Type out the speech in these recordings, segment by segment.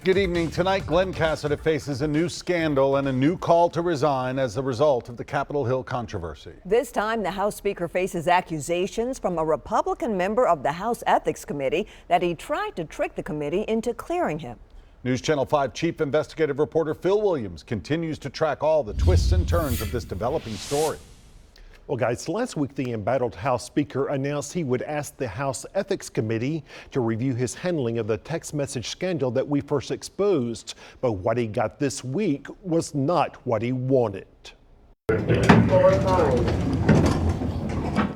Good evening. Tonight, Glen Casada faces a new scandal and a new call to resign as a result of the Capitol Hill controversy. This time, the House Speaker faces accusations from a Republican member of the House Ethics Committee that he tried to trick the committee into clearing him. News Channel 5 Chief Investigative Reporter Phil Williams continues to track all the twists and turns of this developing story. Well, guys, last week the embattled House Speaker announced he would ask the House Ethics Committee to review his handling of the text message scandal that we first exposed. But what he got this week was not what he wanted.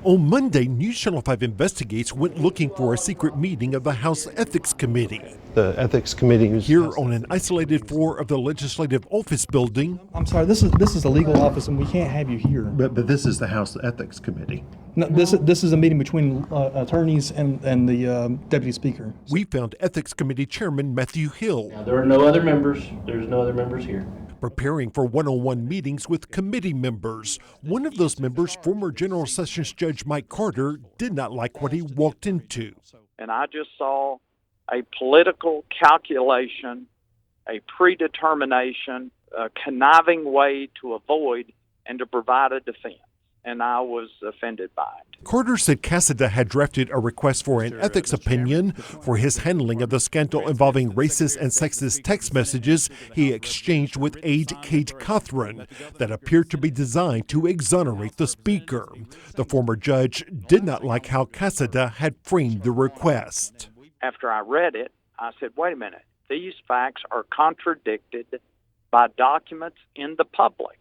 On Monday, News Channel 5 Investigates went looking for a secret meeting of the House Ethics Committee. The Ethics Committee is here on an isolated floor of the Legislative Office building. I'm sorry, this is a legal office and we can't have you here. But this is the House Ethics Committee. No, this is a meeting between attorneys and the Deputy Speaker. We found Ethics Committee Chairman Matthew Hill. Now, there are no other members. There's no other members here. Preparing for one-on-one meetings with committee members. One of those members, former General Sessions Judge Mike Carter, did not like what he walked into. And I just saw a political calculation, a predetermination, a conniving way to avoid and to provide a defense. And I was offended by it. Carter said Casada had drafted a request for an ethics opinion for his handling of the scandal involving racist and sexist text messages he exchanged with aide Kate Cothran that appeared to be designed to exonerate the speaker. The former judge did not like how Casada had framed the request. After I read it, I said, wait a minute, these facts are contradicted by documents in the public.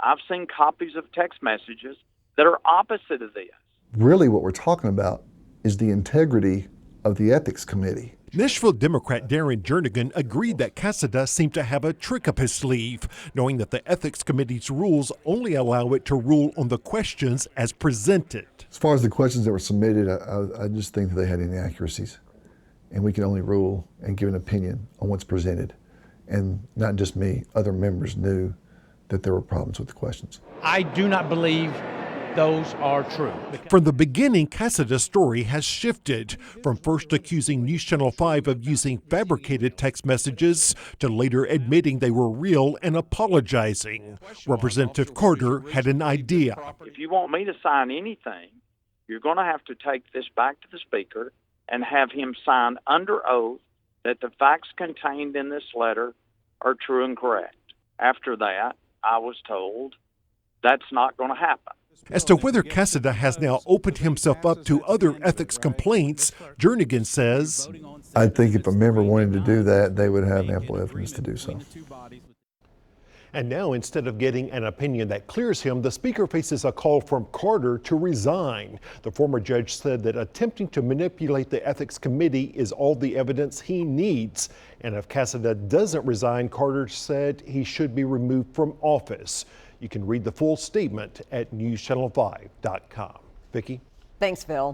I've seen copies of text messages that are opposite of this. Really what we're talking about is the integrity of the Ethics Committee. Nashville Democrat Darren Jernigan agreed that Casada seemed to have a trick up his sleeve, knowing that the Ethics Committee's rules only allow it to rule on the questions as presented. As far as the questions that were submitted, I just think that they had inaccuracies. And we can only rule and give an opinion on what's presented. And not just me, other members knew that there were problems with the questions. I do not believe those are true. From the beginning, Casada's story has shifted, from first accusing News Channel 5 of using fabricated text messages to later admitting they were real and apologizing. Representative Carter had an idea. If you want me to sign anything, you're going to have to take this back to the Speaker and have him sign under oath that the facts contained in this letter are true and correct. After that, I was told that's not going to happen. As to whether Casada has now opened himself up to other ethics complaints, Jernigan says, I think if a member wanted to do that, they would have ample evidence to do so. And now, instead of getting an opinion that clears him, the Speaker faces a call from Carter to resign. The former judge said that attempting to manipulate the Ethics Committee is all the evidence he needs. And if Casada doesn't resign, Carter said he should be removed from office. You can read the full statement at newschannel5.com. Vicki? Thanks, Phil.